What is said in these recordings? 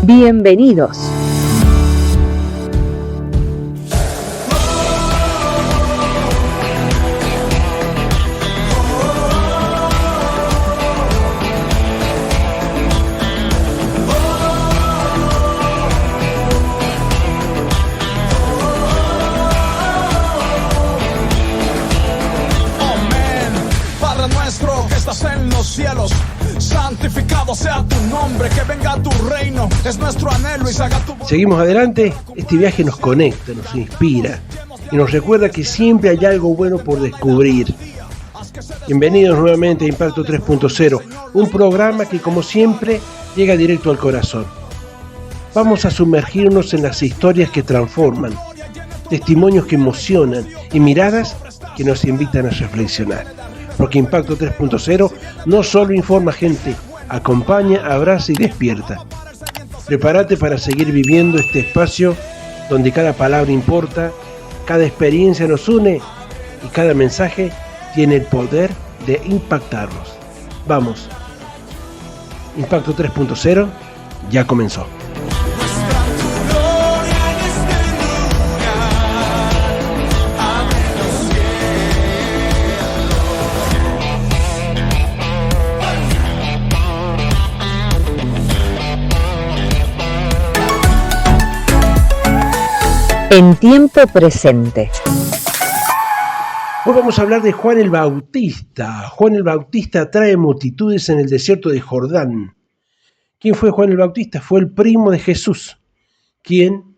Bienvenidos. Cielos, santificado sea tu nombre, que venga tu reino, es nuestro anhelo y se haga tu voluntad. Seguimos adelante, este viaje nos conecta, nos inspira y nos recuerda que siempre hay algo bueno por descubrir. Bienvenidos nuevamente a Impacto 3.0, un programa que como siempre llega directo al corazón. Vamos a sumergirnos en las historias que transforman, testimonios que emocionan y miradas que nos invitan a reflexionar. Porque Impacto 3.0 no solo informa gente, acompaña, abraza y despierta. Prepárate para seguir viviendo este espacio donde cada palabra importa, cada experiencia nos une y cada mensaje tiene el poder de impactarnos. Vamos, Impacto 3.0 ya comenzó. En tiempo presente. Hoy vamos a hablar de Juan el Bautista. Juan el Bautista atrae multitudes en el desierto de Jordán. ¿Quién fue Juan el Bautista? Fue el primo de Jesús, quien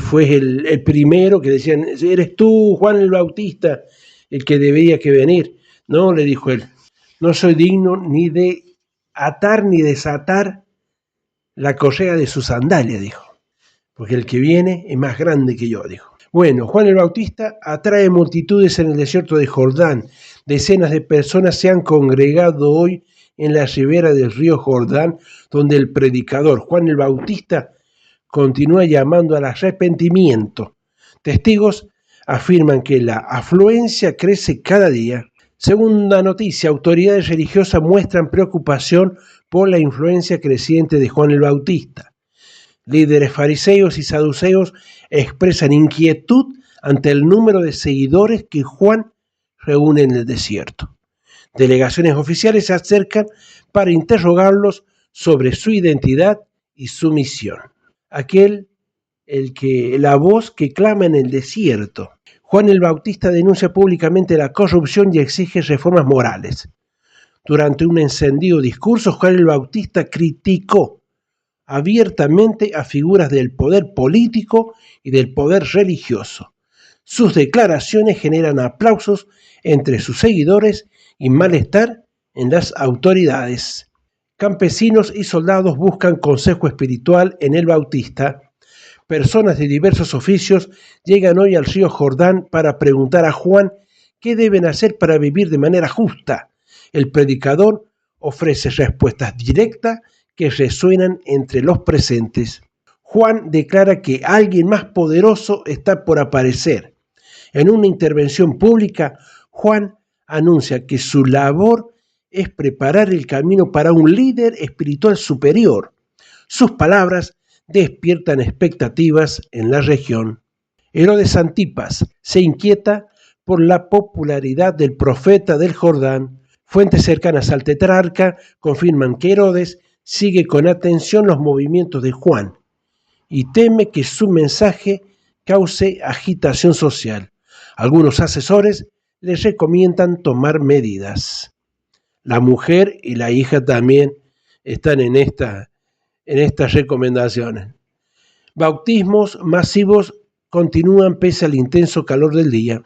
fue el primero que decían, eres tú, Juan el Bautista, el que debería que venir. No, le dijo él, no soy digno ni de atar ni desatar la correa de su sandalia, dijo. Porque el que viene es más grande que yo, dijo. Bueno, Juan el Bautista atrae multitudes en el desierto de Jordán. Decenas de personas se han congregado hoy en la ribera del río Jordán, donde el predicador Juan el Bautista continúa llamando al arrepentimiento. Testigos afirman que la afluencia crece cada día. Segunda noticia, autoridades religiosas muestran preocupación por la influencia creciente de Juan el Bautista. Líderes fariseos y saduceos expresan inquietud ante el número de seguidores que Juan reúne en el desierto. Delegaciones oficiales se acercan para interrogarlos sobre su identidad y su misión. La voz que clama en el desierto. Juan el Bautista denuncia públicamente la corrupción y exige reformas morales. Durante un encendido discurso, Juan el Bautista criticó abiertamente a figuras del poder político y del poder religioso. Sus declaraciones generan aplausos entre sus seguidores y malestar en las autoridades. Campesinos y soldados buscan consejo espiritual en el Bautista. Personas de diversos oficios llegan hoy al río Jordán para preguntar a Juan qué deben hacer para vivir de manera justa. El predicador ofrece respuestas directas que resuenan entre los presentes. Juan declara que alguien más poderoso está por aparecer. En una intervención pública, Juan anuncia que su labor es preparar el camino para un líder espiritual superior. Sus palabras despiertan expectativas en la región. Herodes Antipas se inquieta por la popularidad del profeta del Jordán. Fuentes cercanas al tetrarca confirman que Herodes sigue con atención los movimientos de Juan y teme que su mensaje cause agitación social. Algunos asesores les recomiendan tomar medidas. La mujer y la hija también están en estas recomendaciones. Bautismos masivos continúan pese al intenso calor del día.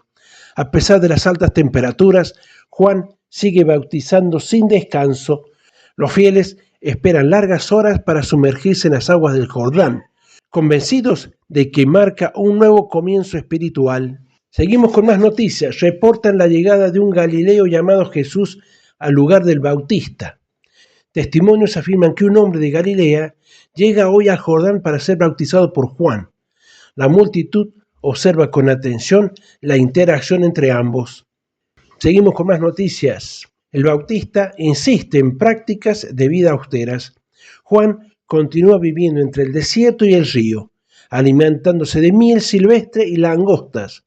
A pesar de las altas temperaturas, Juan sigue bautizando sin descanso. Los fieles esperan largas horas para sumergirse en las aguas del Jordán, convencidos de que marca un nuevo comienzo espiritual. Seguimos con más noticias. Reportan la llegada de un galileo llamado Jesús al lugar del Bautista. Testimonios afirman que un hombre de Galilea llega hoy al Jordán para ser bautizado por Juan. La multitud observa con atención la interacción entre ambos. Seguimos con más noticias. El Bautista insiste en prácticas de vida austeras. Juan continúa viviendo entre el desierto y el río, alimentándose de miel silvestre y langostas.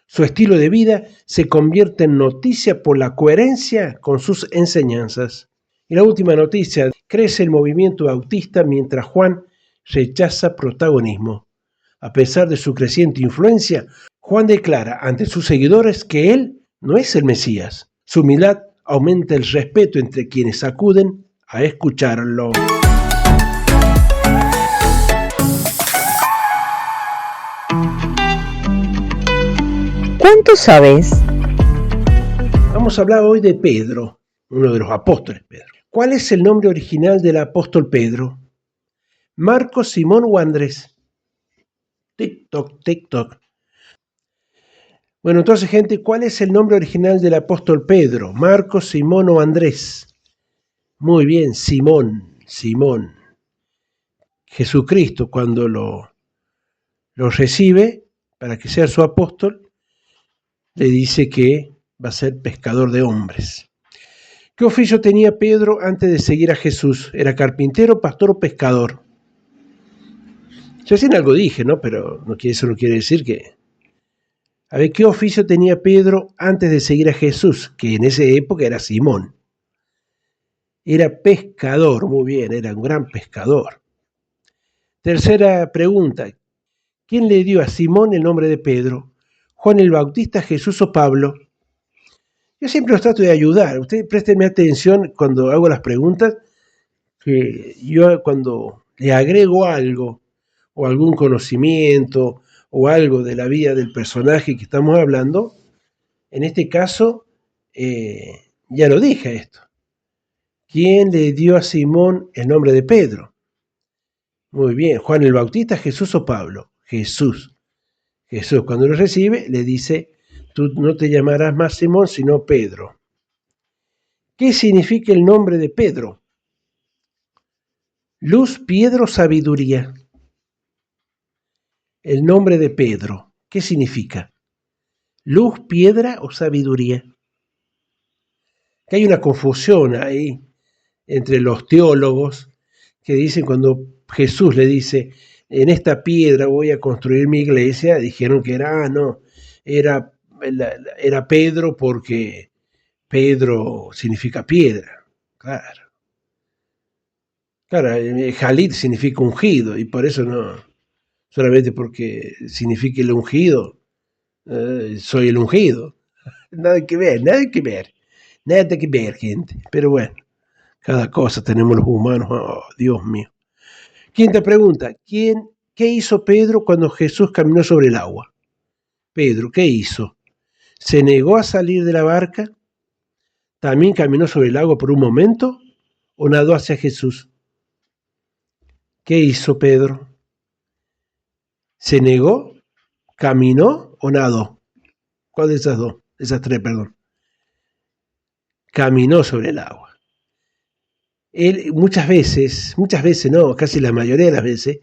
Su estilo de vida se convierte en noticia por la coherencia con sus enseñanzas. Y la última noticia, crece el movimiento bautista mientras Juan rechaza protagonismo. A pesar de su creciente influencia, Juan declara ante sus seguidores que él no es el Mesías. Su humildad aumenta el respeto entre quienes acuden a escucharlo. ¿Cuánto sabes? Vamos a hablar hoy de Pedro, uno de los apóstoles Pedro. ¿Cuál es el nombre original del apóstol Pedro? ¿Marcos, Simón o Andrés? Tic-toc, tic-toc. Bueno, entonces, gente, ¿cuál es el nombre original del apóstol Pedro? ¿Marcos, Simón o Andrés? Muy bien, Simón. Jesucristo, cuando lo recibe para que sea su apóstol, le dice que va a ser pescador de hombres. ¿Qué oficio tenía Pedro antes de seguir a Jesús? ¿Era carpintero, pastor o pescador? Yo recién algo dije, ¿no? Pero eso no quiere decir que... A ver, ¿qué oficio tenía Pedro antes de seguir a Jesús? Que en esa época era Simón. Era pescador, muy bien, era un gran pescador. Tercera pregunta. ¿Quién le dio a Simón el nombre de Pedro? ¿Juan el Bautista, Jesús o Pablo? Yo siempre los trato de ayudar. Ustedes préstenme atención cuando hago las preguntas, que yo cuando le agrego algo o algún conocimiento o algo de la vida del personaje que estamos hablando, en este caso, ya lo dije esto. ¿Quién le dio a Simón el nombre de Pedro? Muy bien, Juan el Bautista, Jesús o Pablo. Jesús. Jesús, cuando lo recibe, le dice, tú no te llamarás más Simón, sino Pedro. ¿Qué significa el nombre de Pedro? Luz, piedra o sabiduría. El nombre de Pedro, ¿qué significa? Luz, piedra o sabiduría. Que hay una confusión ahí entre los teólogos que dicen cuando Jesús le dice, en esta piedra voy a construir mi iglesia, dijeron que era Pedro porque Pedro significa piedra. Claro, Jalit significa ungido y por eso no, solamente porque significa el ungido, soy el ungido. Nada que ver, gente. Pero bueno, cada cosa tenemos los humanos, oh, Dios mío. Quinta pregunta, ¿qué hizo Pedro cuando Jesús caminó sobre el agua? Pedro, ¿qué hizo? ¿Se negó a salir de la barca? ¿También caminó sobre el agua por un momento? ¿O nadó hacia Jesús? ¿Qué hizo Pedro? ¿Se negó? ¿Caminó o nadó? ¿Cuál de esas dos? Esas tres, perdón. Caminó sobre el agua. Él muchas veces no, casi la mayoría de las veces,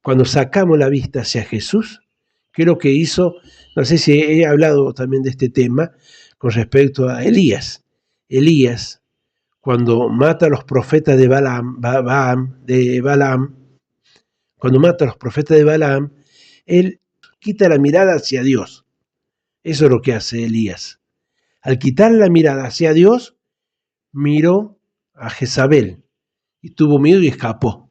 cuando sacamos la vista hacia Jesús, creo que hizo, no sé si he hablado también de este tema, con respecto a Elías. Elías, cuando mata a los profetas de Balaam, cuando mata a los profetas de Balaam, él quita la mirada hacia Dios. Eso es lo que hace Elías. Al quitar la mirada hacia Dios, miró a Jezabel y tuvo miedo y escapó.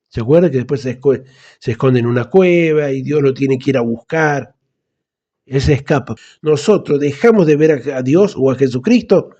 ¿Se acuerda que después se esconde en una cueva y Dios lo tiene que ir a buscar? Él se escapa. Nosotros dejamos de ver a Dios o a Jesucristo,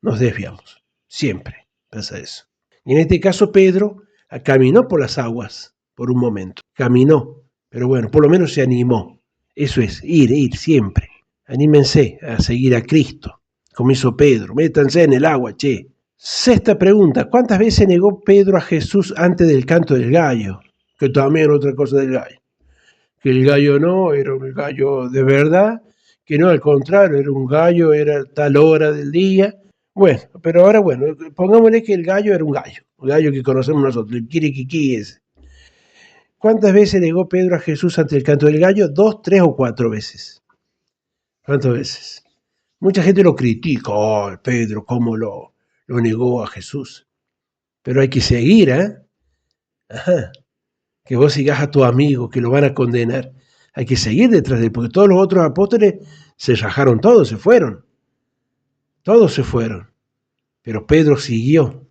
nos desviamos. Siempre pasa eso. Y en este caso Pedro caminó por las aguas por un momento. Caminó, pero bueno, por lo menos se animó. Eso es, ir siempre. Anímense a seguir a Cristo, como hizo Pedro. Métanse en el agua, che. Sexta pregunta, ¿cuántas veces negó Pedro a Jesús antes del canto del gallo? Que también otra cosa del gallo. Que el gallo no, era un gallo de verdad, que no, al contrario, era un gallo, era tal hora del día. Bueno, pero ahora pongámosle que el gallo era un gallo que conocemos nosotros, el kirikiquí ese. ¿Cuántas veces negó Pedro a Jesús ante el canto del gallo? 2, 3 o 4 veces. ¿Cuántas veces? Mucha gente lo critica, Pedro, ¿cómo lo negó a Jesús? Pero hay que seguir, Ajá. Que vos sigas a tu amigo, que lo van a condenar. Hay que seguir detrás de él, porque todos los otros apóstoles se rajaron todos, se fueron. Todos se fueron. Pero Pedro siguió.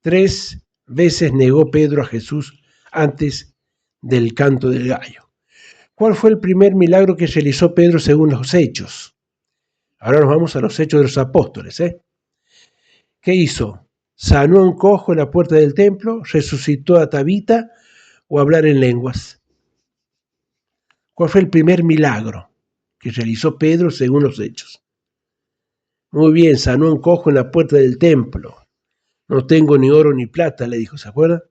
3 veces negó Pedro a Jesús antes del canto del gallo. ¿Cuál fue el primer milagro que realizó Pedro según los Hechos? Ahora nos vamos a los Hechos de los Apóstoles. ¿Qué hizo? Sanó a un cojo en la puerta del templo, resucitó a Tabita o hablar en lenguas. ¿Cuál fue el primer milagro que realizó Pedro según los Hechos? Muy bien, sanó a un cojo en la puerta del templo. No tengo ni oro ni plata, le dijo, ¿se acuerdan?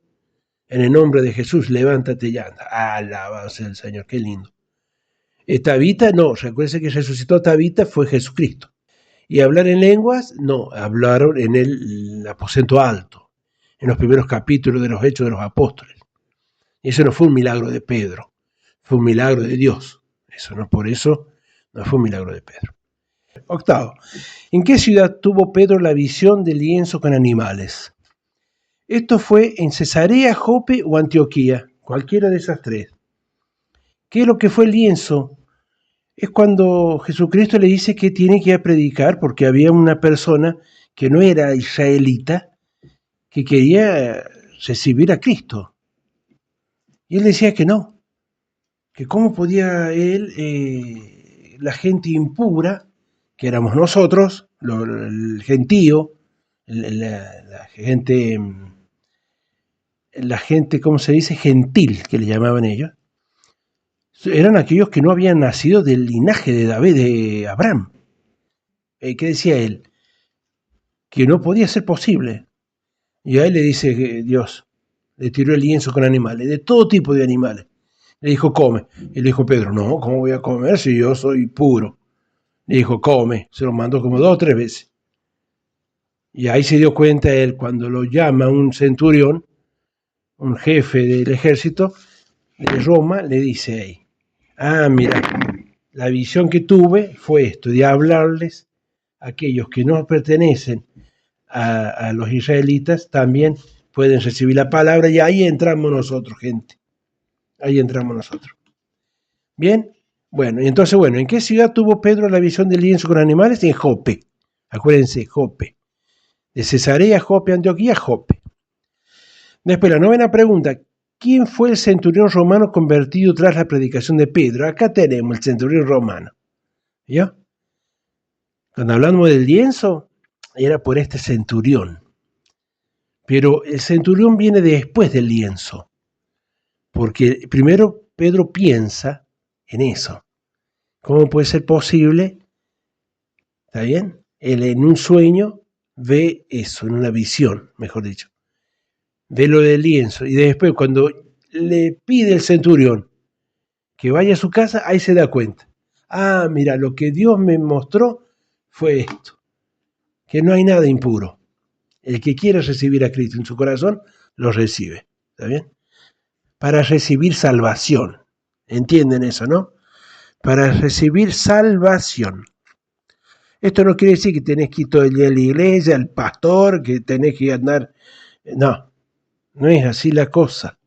En el nombre de Jesús, levántate y anda. Alabado sea el Señor, qué lindo. Tabita, no, recuérdense que resucitó a Tabita fue Jesucristo. Y hablar en lenguas, no, hablaron en el aposento alto, en los primeros capítulos de los Hechos de los Apóstoles. Y eso no fue un milagro de Pedro, fue un milagro de Dios. Eso no, por eso no fue un milagro de Pedro. Octavo, ¿en qué ciudad tuvo Pedro la visión del lienzo con animales? Esto fue en Cesarea, Jope o Antioquía, cualquiera de esas 3. ¿Qué es lo que fue el lienzo? Es cuando Jesucristo le dice que tiene que ir a predicar porque había una persona que no era israelita que quería recibir a Cristo. Y él decía que no, que cómo podía él, la gente impura, que éramos nosotros, el gentío, la gente, ¿cómo se dice? Gentil, que le llamaban ellos. Eran aquellos que no habían nacido del linaje de David, de Abraham. ¿Qué decía él? Que no podía ser posible. Y a él le dice Dios, le tiró el lienzo con animales, de todo tipo de animales. Le dijo, come. Y le dijo Pedro, no, ¿cómo voy a comer si yo soy puro? Le dijo, come. Se lo mandó como 2 o 3 veces. Y ahí se dio cuenta él cuando lo llama un centurión, un jefe del ejército de Roma, le dice ahí, mira, la visión que tuve fue esto, de hablarles a aquellos que no pertenecen a los israelitas, también pueden recibir la palabra y ahí entramos nosotros, gente. Ahí entramos nosotros. ¿Bien? Bueno, y entonces, ¿en qué ciudad tuvo Pedro la visión del lienzo con animales? En Jope. Acuérdense, Jope. De Cesarea, Jope, Antioquía, Jope. Después, la 9ª pregunta. ¿Quién fue el centurión romano convertido tras la predicación de Pedro? Acá tenemos el centurión romano. ¿Ya? Cuando hablamos del lienzo, era por este centurión. Pero el centurión viene después del lienzo. Porque primero Pedro piensa en eso. ¿Cómo puede ser posible? ¿Está bien? Él en un sueño ve eso, en una visión, mejor dicho. Ve lo del lienzo. Y después cuando le pide el centurión que vaya a su casa, ahí se da cuenta. Mira, lo que Dios me mostró fue esto. Que no hay nada impuro. El que quiera recibir a Cristo en su corazón, lo recibe. ¿Está bien? Para recibir salvación. ¿Entienden eso, no? Para recibir salvación. Esto no quiere decir que tenés que ir todo el día a la iglesia, al pastor, que tenés que andar... No, no es así la cosa.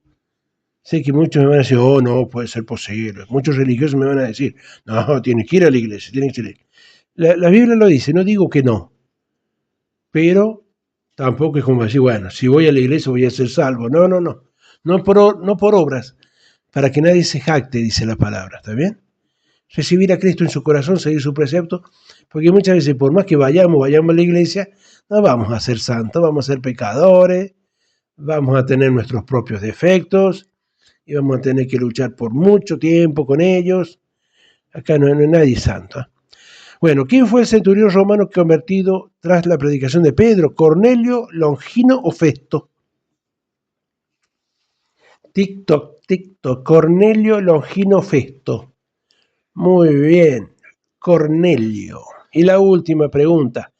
Sé que muchos me van a decir, no, puede ser posible. Muchos religiosos me van a decir, no, tienes que ir a la iglesia, tienes que ir a la iglesia. La Biblia lo dice, no digo que no. Pero tampoco es como decir, si voy a la iglesia voy a ser salvo. No. No por obras, para que nadie se jacte, dice la palabra, ¿está bien? Recibir a Cristo en su corazón, seguir su precepto, porque muchas veces por más que vayamos a la iglesia, no vamos a ser santos, vamos a ser pecadores, vamos a tener nuestros propios defectos y vamos a tener que luchar por mucho tiempo con ellos. Acá no hay nadie santo. ¿Quién fue el centurión romano convertido tras la predicación de Pedro? ¿Cornelio, Longino o Festo? Tic-toc, Cornelio, Longino, Festo. Muy bien, Cornelio. Y la última pregunta.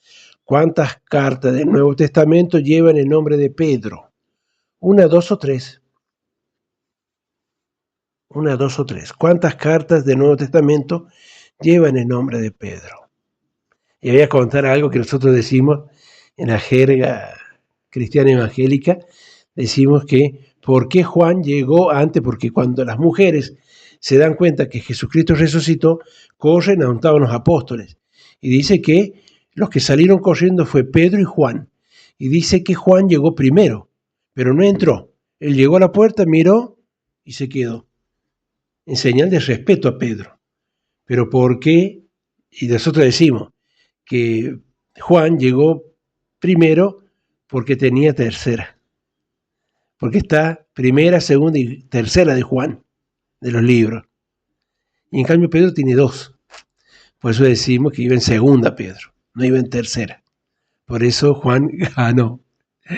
¿Cuántas cartas del Nuevo Testamento llevan el nombre de Pedro? 1, 2 o 3. 1, 2 o 3. ¿Cuántas cartas del Nuevo Testamento llevan el nombre de Pedro? Y voy a contar algo que nosotros decimos en la jerga cristiana evangélica. Decimos que por qué Juan llegó antes, porque cuando las mujeres se dan cuenta que Jesucristo resucitó, corren a donde estaban los apóstoles. Y dice que los que salieron corriendo fue Pedro y Juan. Y dice que Juan llegó primero, pero no entró. Él llegó a la puerta, miró y se quedó. En señal de respeto a Pedro. Pero ¿por qué? Y nosotros decimos que Juan llegó primero porque tenía tercera. Porque está primera, segunda y tercera de Juan, de los libros. Y en cambio Pedro tiene dos. Por eso decimos que iba en segunda Pedro, no iba en tercera. Por eso Juan ganó.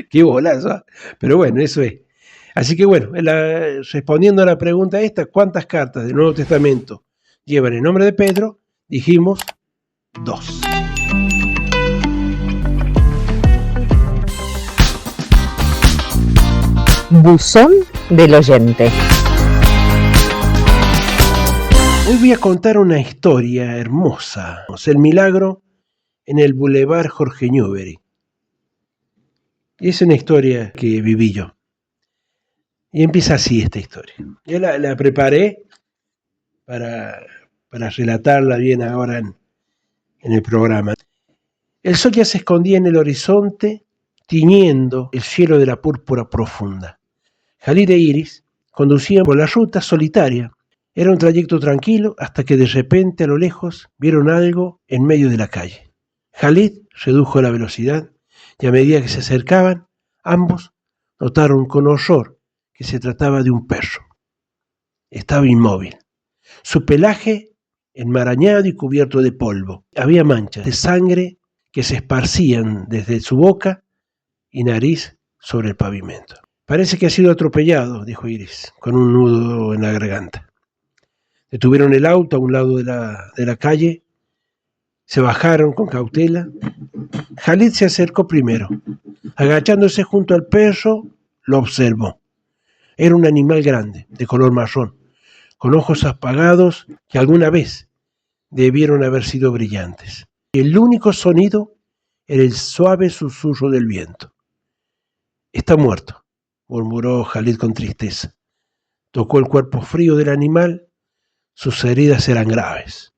Qué bolazo. Pero bueno, eso es. Así que bueno, respondiendo a la pregunta esta, ¿cuántas cartas del Nuevo Testamento llevan el nombre de Pedro? Dijimos 2. Buzón del oyente. Hoy voy a contar una historia hermosa. El milagro en el Boulevard Jorge Newbery. Y es una historia que viví yo. Y empieza así esta historia. Yo la preparé para relatarla bien ahora en el programa. El sol ya se escondía en el horizonte, tiñendo el cielo de la púrpura profunda. Khalid e Iris conducían por la ruta solitaria. Era un trayecto tranquilo hasta que de repente a lo lejos vieron algo en medio de la calle. Khalid redujo la velocidad y a medida que se acercaban, ambos notaron con horror que se trataba de un perro. Estaba inmóvil. Su pelaje enmarañado y cubierto de polvo. Había manchas de sangre que se esparcían desde su boca y nariz sobre el pavimento. Parece que ha sido atropellado, dijo Iris, con un nudo en la garganta. Detuvieron el auto a un lado de la calle, se bajaron con cautela. Khalid se acercó primero. Agachándose junto al perro, lo observó. Era un animal grande, de color marrón, con ojos apagados que alguna vez debieron haber sido brillantes. Y el único sonido era el suave susurro del viento. Está muerto, murmuró Khalid con tristeza. Tocó el cuerpo frío del animal. Sus heridas eran graves.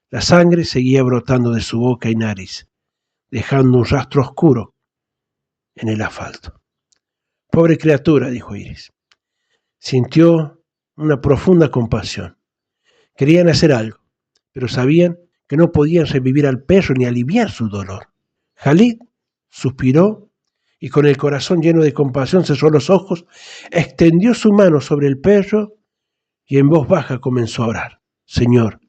La sangre seguía brotando de su boca y nariz, dejando un rastro oscuro en el asfalto. Pobre criatura, dijo Iris. Sintió una profunda compasión. Querían hacer algo, pero sabían que no podían revivir al perro ni aliviar su dolor. Khalid suspiró y con el corazón lleno de compasión cerró los ojos, extendió su mano sobre el perro y en voz baja comenzó a orar. Señor,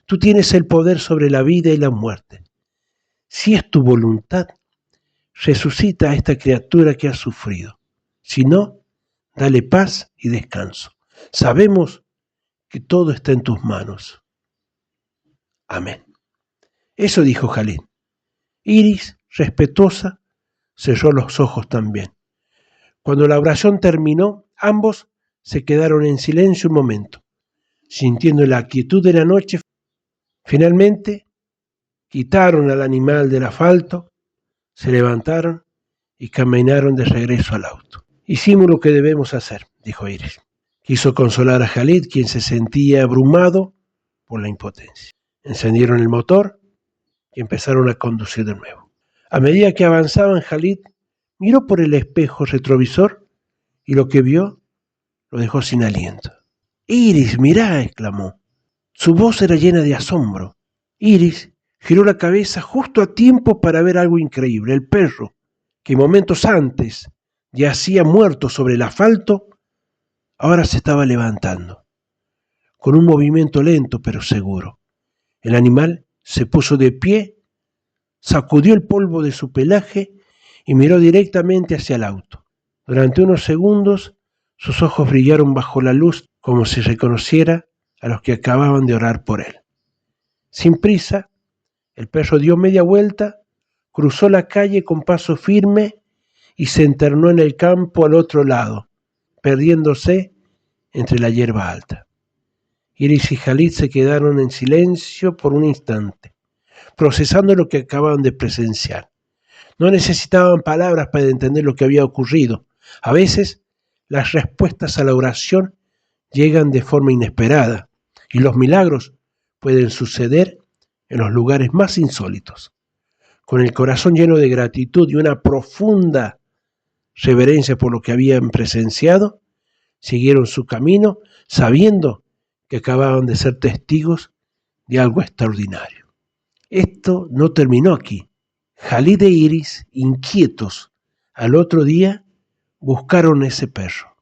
tú tienes el poder sobre la vida y la muerte. Si es tu voluntad, resucita a esta criatura que ha sufrido. Si no, dale paz y descanso. Sabemos que todo está en tus manos. Amén. Eso dijo Khalid. Iris, respetuosa, cerró los ojos también. Cuando la oración terminó, ambos se quedaron en silencio un momento, sintiendo la quietud de la noche. Finalmente, quitaron al animal del asfalto, se levantaron y caminaron de regreso al auto. Hicimos lo que debemos hacer, dijo Iris. Quiso consolar a Khalid, quien se sentía abrumado por la impotencia. Encendieron el motor y empezaron a conducir de nuevo. A medida que avanzaban, Khalid miró por el espejo retrovisor y lo que vio lo dejó sin aliento. «Iris, mirá», exclamó. Su voz era llena de asombro. Iris giró la cabeza justo a tiempo para ver algo increíble. El perro, que momentos antes yacía muerto sobre el asfalto, ahora se estaba levantando, con un movimiento lento pero seguro. El animal se puso de pie, sacudió el polvo de su pelaje y miró directamente hacia el auto. Durante unos segundos, sus ojos brillaron bajo la luz como si reconociera a los que acababan de orar por él. Sin prisa, el perro dio media vuelta, cruzó la calle con paso firme y se internó en el campo al otro lado, perdiéndose entre la hierba alta. Iris y Khalid se quedaron en silencio por un instante, procesando lo que acababan de presenciar. No necesitaban palabras para entender lo que había ocurrido. A veces, las respuestas a la oración llegan de forma inesperada y los milagros pueden suceder en los lugares más insólitos. Con el corazón lleno de gratitud y una profunda reverencia por lo que habían presenciado, siguieron su camino sabiendo que acababan de ser testigos de algo extraordinario. Esto no terminó aquí. Jalid e Iris, inquietos, al otro día buscaron ese perro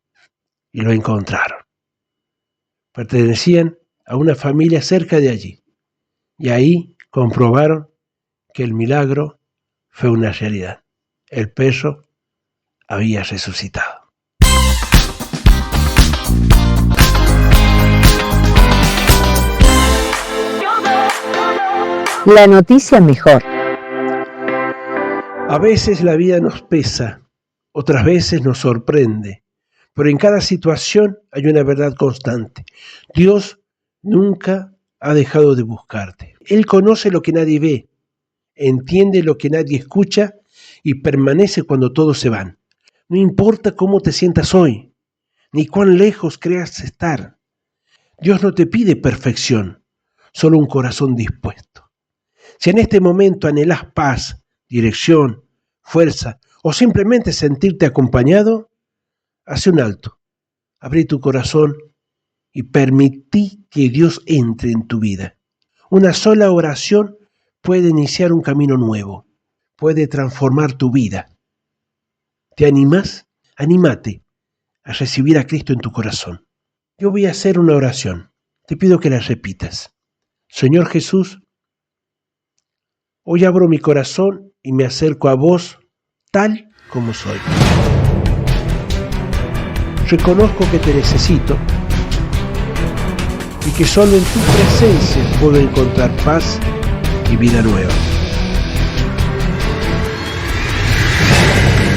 y lo encontraron. Pertenecían a una familia cerca de allí y ahí comprobaron que el milagro fue una realidad. El perro había resucitado. La noticia mejor. A veces la vida nos pesa, otras veces nos sorprende, pero en cada situación hay una verdad constante. Dios nunca ha dejado de buscarte. Él conoce lo que nadie ve, entiende lo que nadie escucha y permanece cuando todos se van. No importa cómo te sientas hoy, ni cuán lejos creas estar. Dios no te pide perfección, solo un corazón dispuesto. Si en este momento anhelás paz, dirección, fuerza o simplemente sentirte acompañado, hace un alto, abrí tu corazón y permití que Dios entre en tu vida. Una sola oración puede iniciar un camino nuevo, puede transformar tu vida. ¿Te animás? Anímate a recibir a Cristo en tu corazón. Yo voy a hacer una oración. Te pido que la repitas. Señor Jesús, hoy abro mi corazón y me acerco a vos tal como soy. Reconozco que te necesito y que solo en tu presencia puedo encontrar paz y vida nueva.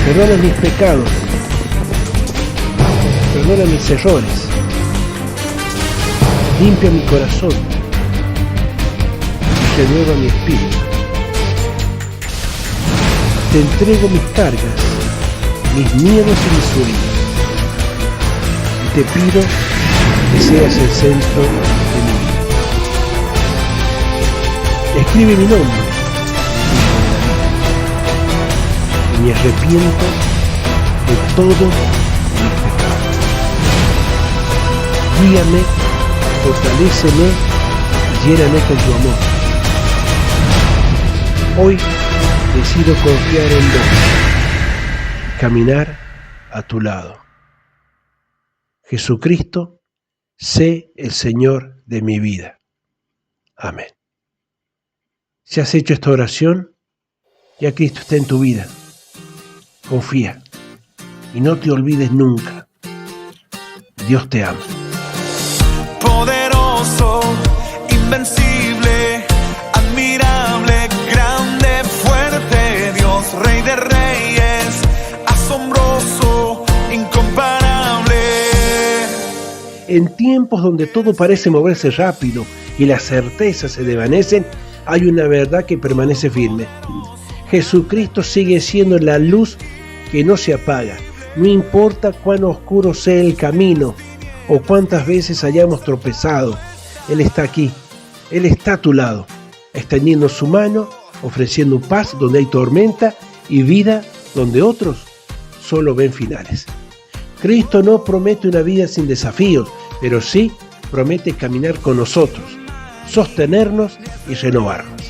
Perdona mis pecados, perdona mis errores, limpia mi corazón y renueva mi espíritu. Te entrego mis cargas, mis miedos y mis sueños. Y te pido que seas el centro de mi vida. Escribe mi nombre y me arrepiento de todos mis pecados. Guíame, fortaléceme y lléname con tu amor. Hoy decido confiar en vos y caminar a tu lado. Jesucristo, sé el Señor de mi vida. Amén. Si has hecho esta oración, ya Cristo está en tu vida. Confía y no te olvides nunca. Dios te ama. Poderoso, invencible, admirable, grande, fuerte, Dios, Rey de Reyes, asombroso, incomparable. En tiempos donde todo parece moverse rápido y las certezas se desvanecen, hay una verdad que permanece firme. Jesucristo sigue siendo la luz que no se apaga. No importa cuán oscuro sea el camino o cuántas veces hayamos tropezado, Él está aquí, Él está a tu lado, extendiendo su mano, ofreciendo paz donde hay tormenta y vida donde otros solo ven finales. Cristo no promete una vida sin desafíos, pero sí promete caminar con nosotros, sostenernos y renovarnos.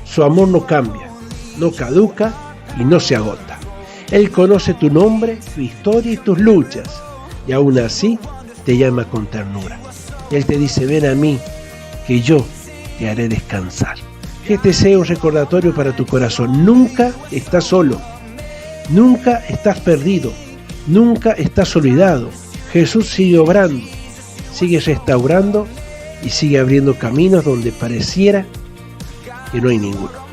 Su amor no cambia, no caduca y no se agota. Él conoce tu nombre, tu historia y tus luchas, y aún así te llama con ternura. Él te dice, ven a mí, que yo te haré descansar. Que este sea un recordatorio para tu corazón. Nunca estás solo, nunca estás perdido, nunca estás olvidado. Jesús sigue obrando, sigue restaurando y sigue abriendo caminos donde pareciera que no hay ninguno.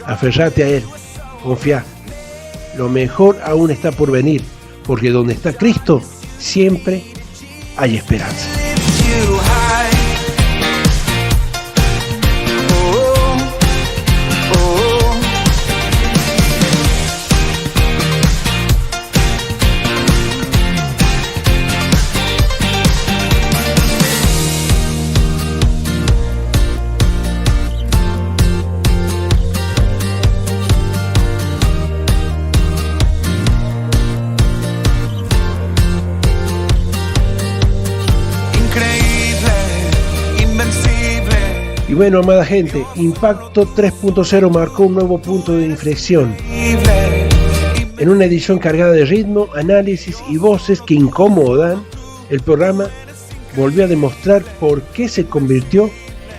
Aferrate a Él, confía. Lo mejor aún está por venir, porque donde está Cristo siempre hay esperanza. Y bueno, amada gente, Impacto 3.0 marcó un nuevo punto de inflexión. En una edición cargada de ritmo, análisis y voces que incomodan, el programa volvió a demostrar por qué se convirtió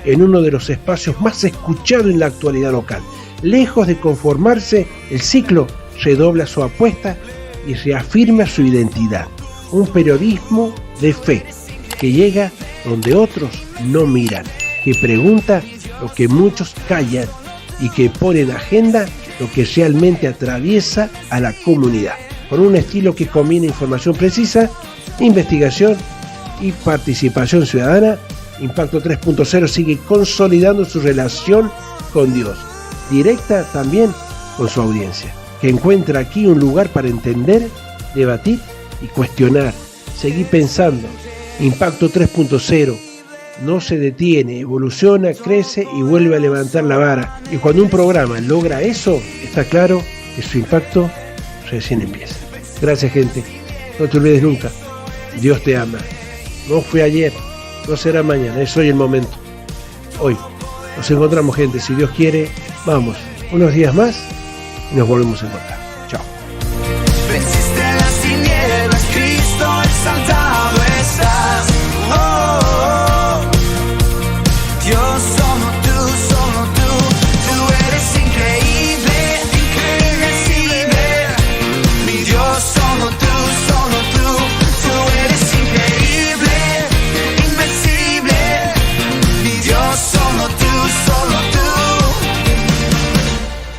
en uno de los espacios más escuchados en la actualidad local. Lejos de conformarse, el ciclo redobla su apuesta y reafirma su identidad. Un periodismo de fe que llega donde otros no miran, que pregunta lo que muchos callan y que pone en agenda lo que realmente atraviesa a la comunidad, con un estilo que combina información precisa, investigación y participación ciudadana. Impacto 3.0 sigue consolidando su relación con Dios, directa también con su audiencia, que encuentra aquí un lugar para entender, debatir y cuestionar. Seguir pensando. Impacto 3.0 no se detiene, evoluciona, crece y vuelve a levantar la vara. Y cuando un programa logra eso, está claro que su impacto recién empieza. Gracias, gente. No te olvides nunca. Dios te ama. No fue ayer, no será mañana, es hoy el momento. Hoy nos encontramos, gente. Si Dios quiere, vamos unos días más y nos volvemos a encontrar.